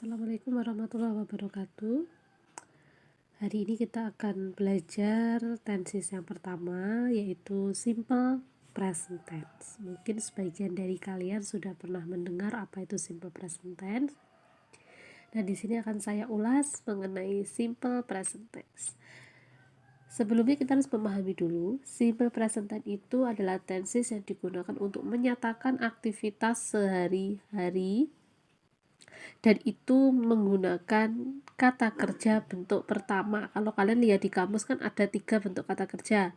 Assalamualaikum warahmatullahi wabarakatuh. Hari ini kita akan belajar tenses yang pertama, yaitu simple present tense. Mungkin sebagian dari kalian sudah pernah mendengar apa itu simple present tense. Dan di sini akan saya ulas mengenai simple present tense. Sebelumnya kita harus memahami dulu, simple present tense itu adalah tenses yang digunakan untuk menyatakan aktivitas sehari-hari, dan itu menggunakan kata kerja bentuk pertama. Kalau kalian lihat di kamus kan ada 3 bentuk kata kerja.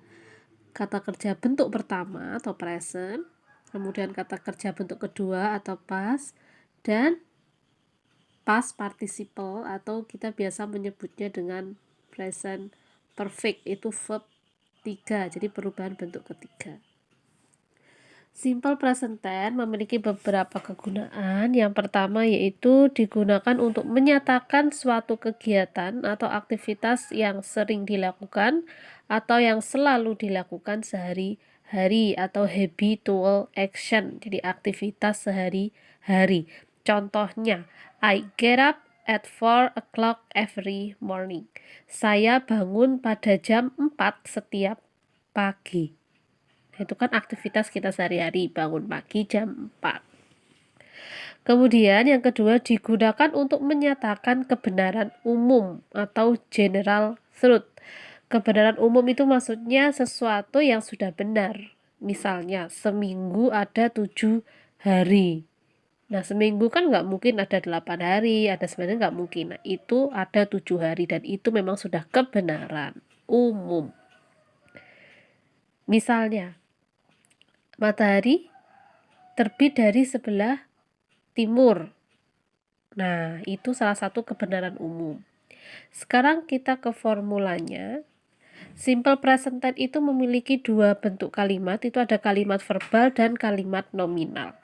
Kata kerja bentuk pertama atau present, kemudian kata kerja bentuk kedua atau past, dan past participle atau kita biasa menyebutnya dengan present perfect, itu verb 3, jadi perubahan bentuk ketiga. Simple present tense memiliki beberapa kegunaan. Yang pertama yaitu digunakan untuk menyatakan suatu kegiatan atau aktivitas yang sering dilakukan atau yang selalu dilakukan sehari-hari atau habitual action, jadi aktivitas sehari-hari. Contohnya, I get up at 4 o'clock every morning. Saya bangun pada jam 4 setiap pagi. Itu kan aktivitas kita sehari-hari, bangun pagi jam 4. Kemudian yang kedua digunakan untuk menyatakan kebenaran umum atau general truth. Kebenaran umum itu maksudnya sesuatu yang sudah benar. Misalnya seminggu ada 7 hari. Nah seminggu kan nggak mungkin ada 8 hari, ada sebenarnya nggak mungkin. Nah itu ada 7 hari dan itu memang sudah kebenaran umum. Misalnya matahari terbit dari sebelah timur. Nah, itu salah satu kebenaran umum. Sekarang kita ke formulanya. Simple present tense itu memiliki 2 bentuk kalimat, itu ada kalimat verbal dan kalimat nominal.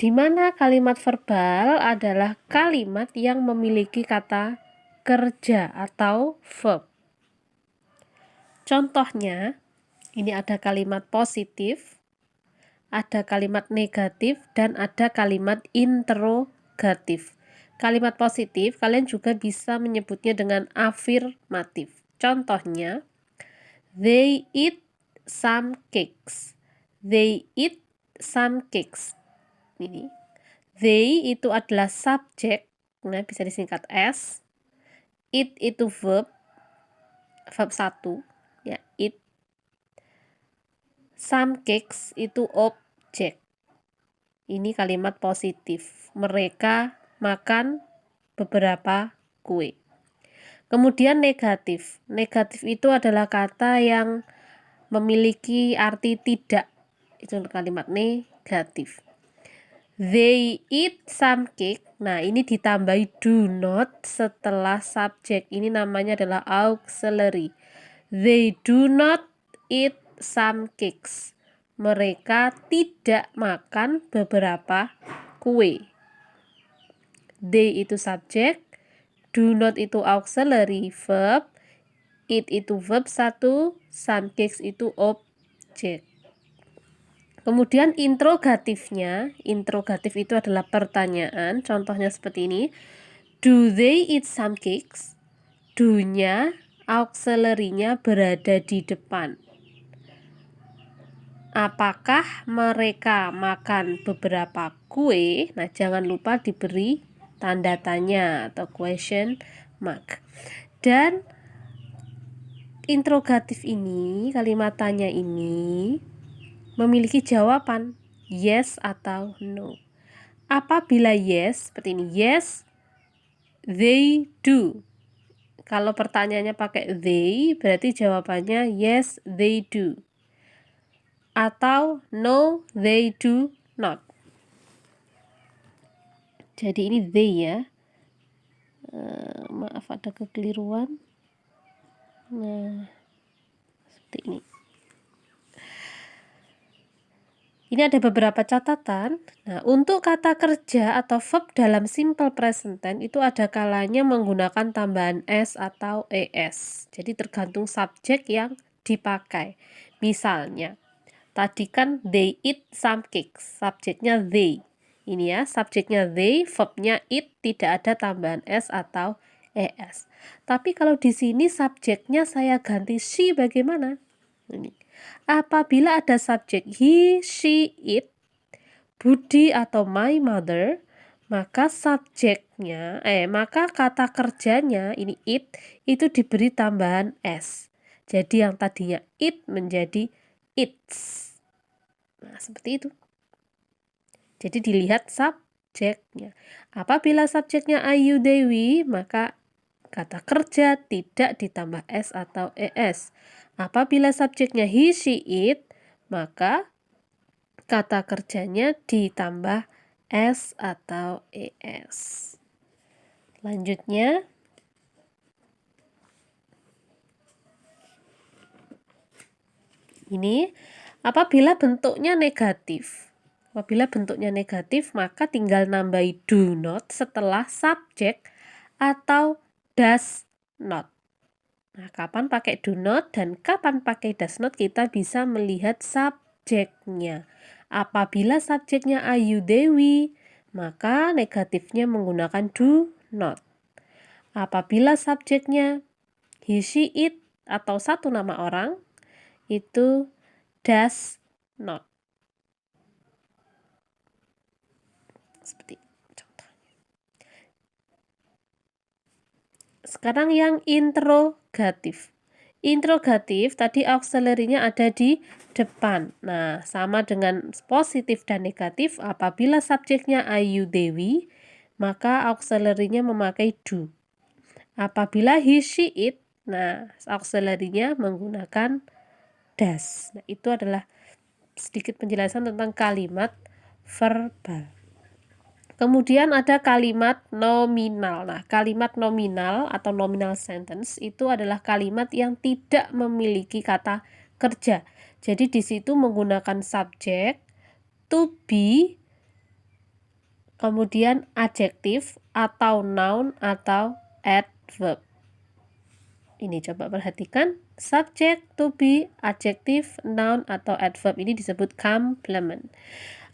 Di mana kalimat verbal adalah kalimat yang memiliki kata kerja atau verb. Contohnya, ini ada kalimat positif, ada kalimat negatif, dan ada kalimat interrogatif. Kalimat positif kalian juga bisa menyebutnya dengan afirmatif. Contohnya, they eat some cakes. They eat some cakes. Ini. They itu adalah subjek, nah bisa disingkat S. Eat itu verb 1, ya, eat. Some cakes itu objek. Ini kalimat positif. Mereka makan beberapa kue. Kemudian negatif. Negatif itu adalah kata yang memiliki arti tidak. Itu kalimat negatif. They eat some cake. Nah, ini ditambahi do not setelah subjek. Ini namanya adalah auxiliary. They do not eat some cakes. Mereka tidak makan beberapa kue. They itu subjek, do not itu auxiliary verb, eat itu verb 1, some cakes itu objek. Kemudian interrogatifnya, interrogatif itu adalah pertanyaan, contohnya seperti ini. Do they eat some cakes? Do-nya, auxiliary-nya berada di depan. Apakah mereka makan beberapa kue? Nah, jangan lupa diberi tanda tanya atau question mark. Dan interrogatif ini, kalimat tanya ini memiliki jawaban yes atau no. Apabila yes, seperti ini, yes, they do. Kalau pertanyaannya pakai they, berarti jawabannya yes, they do. Atau no, they do not. Jadi ini they ya. Maaf ada kekeliruan. Nah, seperti ini. Ini ada beberapa catatan. Nah, untuk kata kerja atau verb dalam simple present tense itu ada kalanya menggunakan tambahan s atau es. Jadi tergantung subjek yang dipakai. Misalnya, tadi kan they eat some cakes, subjeknya they. Ini ya, subjeknya they, verbnya it, tidak ada tambahan s atau es. Tapi kalau di sini subjeknya saya ganti she, bagaimana? Ini. Apabila ada subjek he, she, it, Budi atau my mother, maka maka kata kerjanya ini it itu diberi tambahan s. Jadi yang tadinya it menjadi its. Nah, seperti itu. Jadi dilihat subjeknya. Apabila subjeknya Ayu Dewi, maka kata kerja tidak ditambah s atau es. Apabila subjeknya he, she, it, maka kata kerjanya ditambah s atau es. Lanjutnya, ini apabila bentuknya negatif. Apabila bentuknya negatif, maka tinggal nambahi do not setelah subjek atau does not. Nah, kapan pakai do not dan kapan pakai does not kita bisa melihat subjeknya. Apabila subjeknya Ayu Dewi, maka negatifnya menggunakan do not. Apabila subjeknya he, she, it atau satu nama orang, itu does not. Seperti contohnya. Sekarang yang interrogatif. Interrogatif tadi auxiliary-nya ada di depan. Nah, sama dengan positif dan negatif, apabila subjeknya Ayu Dewi, maka auxiliary-nya memakai do. Apabila he, she, it, nah auxiliary-nya menggunakan does. Nah, itu adalah sedikit penjelasan tentang kalimat verbal. Kemudian ada kalimat nominal. Nah, kalimat nominal atau nominal sentence itu adalah kalimat yang tidak memiliki kata kerja. Jadi di situ menggunakan subjek, to be, kemudian adjektif atau noun atau adverb. Ini coba perhatikan, subjek, to be, adjektif, noun atau adverb ini disebut complement.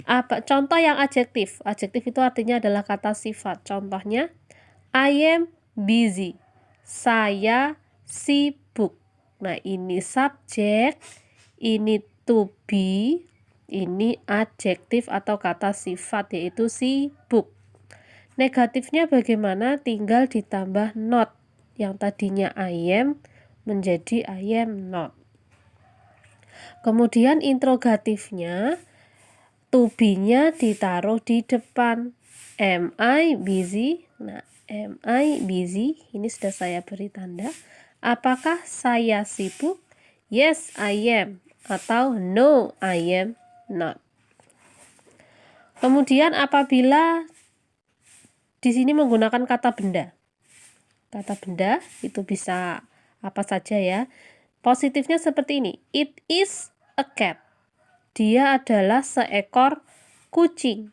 Apa contoh yang adjektif? Adjektif itu artinya adalah kata sifat. Contohnya, I am busy. Saya sibuk. Nah, ini subjek, ini to be, ini adjektif atau kata sifat yaitu sibuk. Negatifnya bagaimana? Tinggal ditambah not. Yang tadinya I am menjadi I am not. Kemudian interrogatifnya, to be-nya ditaruh di depan. Am I busy? Nah, am I busy? Ini sudah saya beri tanda. Apakah saya sibuk? Yes, I am. Atau no, I am not. Kemudian apabila di sini menggunakan kata benda. Kata benda itu bisa apa saja ya. Positifnya seperti ini. It is a cat. Dia adalah seekor kucing.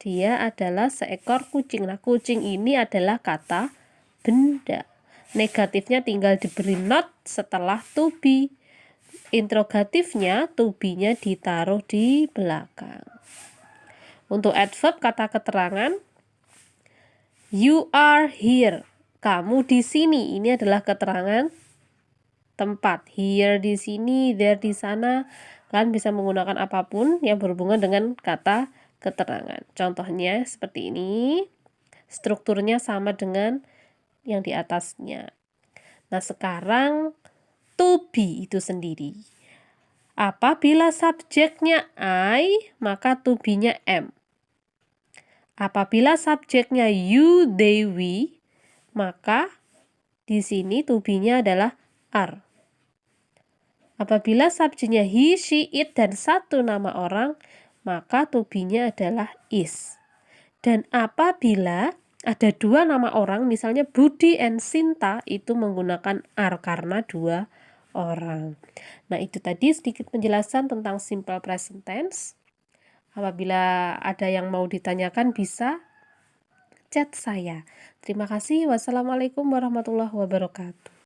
Dia adalah seekor kucing. Nah, kucing ini adalah kata benda. Negatifnya tinggal diberi not setelah to be. Interrogatifnya to be-nya ditaruh di belakang. Untuk adverb kata keterangan, you are here. Kamu di sini. Ini adalah keterangan tempat. Here di sini, there di sana. Kalian bisa menggunakan apapun yang berhubungan dengan kata keterangan. Contohnya seperti ini. Strukturnya sama dengan yang di atasnya. Nah, sekarang to be itu sendiri. Apabila subjeknya I, maka to be-nya am. Apabila subjeknya you, they, we, maka di sini to be-nya adalah are. Apabila subjeknya he, she, it, dan satu nama orang, maka to be-nya adalah is. Dan apabila ada dua nama orang, misalnya Budi and Sinta, itu menggunakan are karena dua orang. Nah, itu tadi sedikit penjelasan tentang simple present tense. Apabila ada yang mau ditanyakan bisa chat saya. Terima kasih. Wassalamualaikum warahmatullahi wabarakatuh.